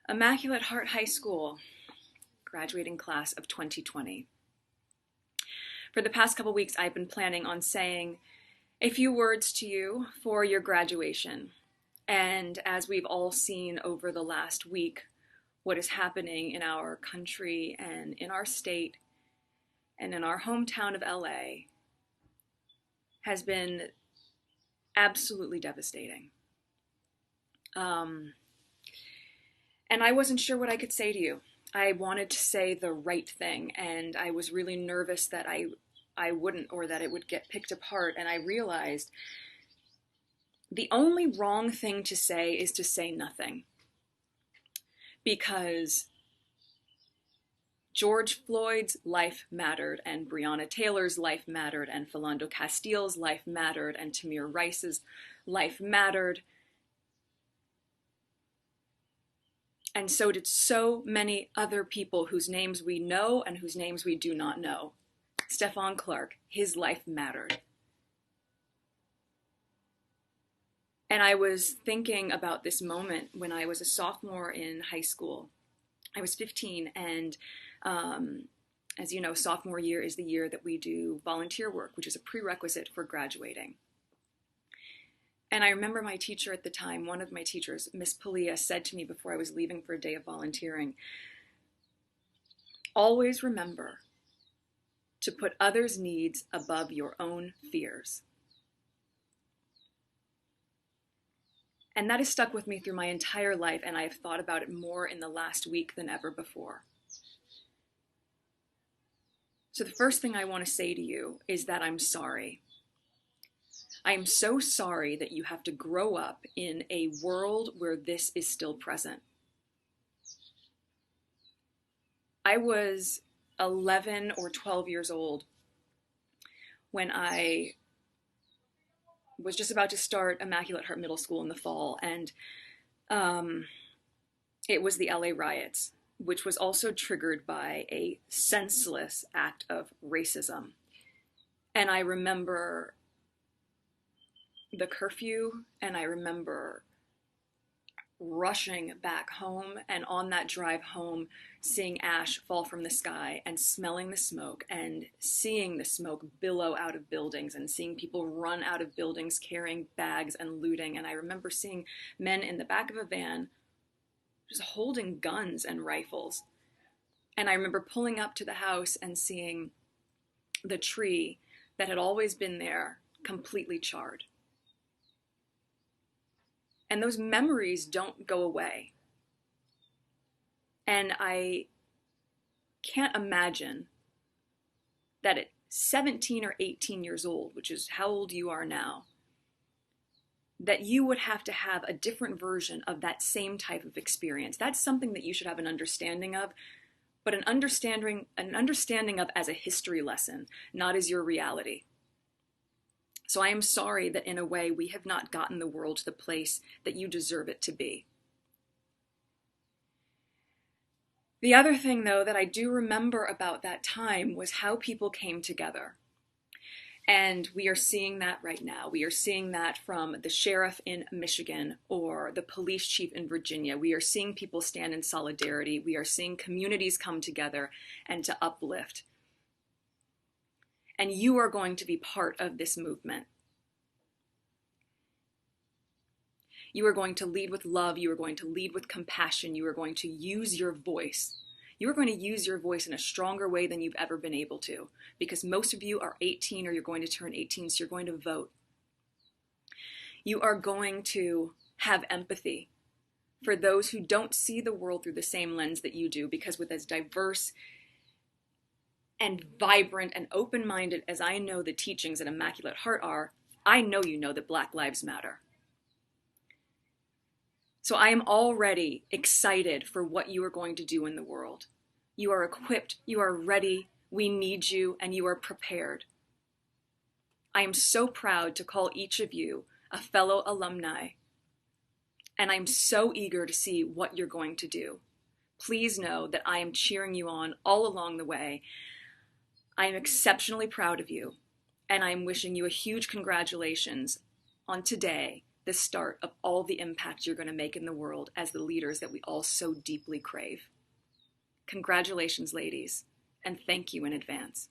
Immaculate Heart High School, graduating class of 2020. For the past couple weeks, I've been planning on saying a few words to you for your graduation. And as we've all seen over the last week, what is happening in our country and in our state and in our hometown of LA has been absolutely devastating. And I wasn't sure what I could say to you. I wanted to say the right thing, and I was really nervous that I wouldn't, or that it would get picked apart. And I realized the only wrong thing to say is to say nothing. Because George Floyd's life mattered, and Breonna Taylor's life mattered, and Philando Castile's life mattered, and Tamir Rice's life mattered. And so did so many other people whose names we know and whose names we do not know. Stephon Clark, his life mattered. And I was thinking about this moment when I was a sophomore in high school. I was 15, and as you know, sophomore year is the year that we do volunteer work, which is a prerequisite for graduating. And I remember my teacher at the time, one of my teachers, Miss Palia, said to me before I was leaving for a day of volunteering, always remember to put others' needs above your own fears. And that has stuck with me through my entire life, and I have thought about it more in the last week than ever before. So the first thing I want to say to you is that I'm sorry. I am so sorry that you have to grow up in a world where this is still present. I was 11 or 12 years old when I was just about to start Immaculate Heart Middle School in the fall, and it was the LA riots, which was also triggered by a senseless act of racism. And I remember the curfew, and I remember rushing back home, and on that drive home, seeing ash fall from the sky and smelling the smoke and seeing the smoke billow out of buildings and seeing people run out of buildings carrying bags and looting. And I remember seeing men in the back of a van just holding guns and rifles. And I remember pulling up to the house and seeing the tree that had always been there completely charred. And those memories don't go away. And I can't imagine that at 17 or 18 years old, which is how old you are now, that you would have to have a different version of that same type of experience. That's something that you should have an understanding of, but an understanding of as a history lesson, not as your reality. So I am sorry that in a way we have not gotten the world to the place that you deserve it to be. The other thing, though, that I do remember about that time was how people came together. And we are seeing that right now. We are seeing that from the sheriff in Michigan or the police chief in Virginia. We are seeing people stand in solidarity. We are seeing communities come together and to uplift. And you are going to be part of this movement. You are going to lead with love. You are going to lead with compassion. You are going to use your voice. You are going to use your voice in a stronger way than you've ever been able to, because most of you are 18 or you're going to turn 18, so you're going to vote. You are going to have empathy for those who don't see the world through the same lens that you do, because with as diverse and vibrant and open-minded as I know the teachings at Immaculate Heart are, I know you know that Black Lives Matter. So I am already excited for what you are going to do in the world. You are equipped, you are ready, we need you, and you are prepared. I am so proud to call each of you a fellow alumni, and I'm so eager to see what you're going to do. Please know that I am cheering you on all along the way. I am exceptionally proud of you, and I am wishing you a huge congratulations on today the start of all the impact you're going to make in the world as the leaders that we all so deeply crave. Congratulations, ladies, and thank you in advance.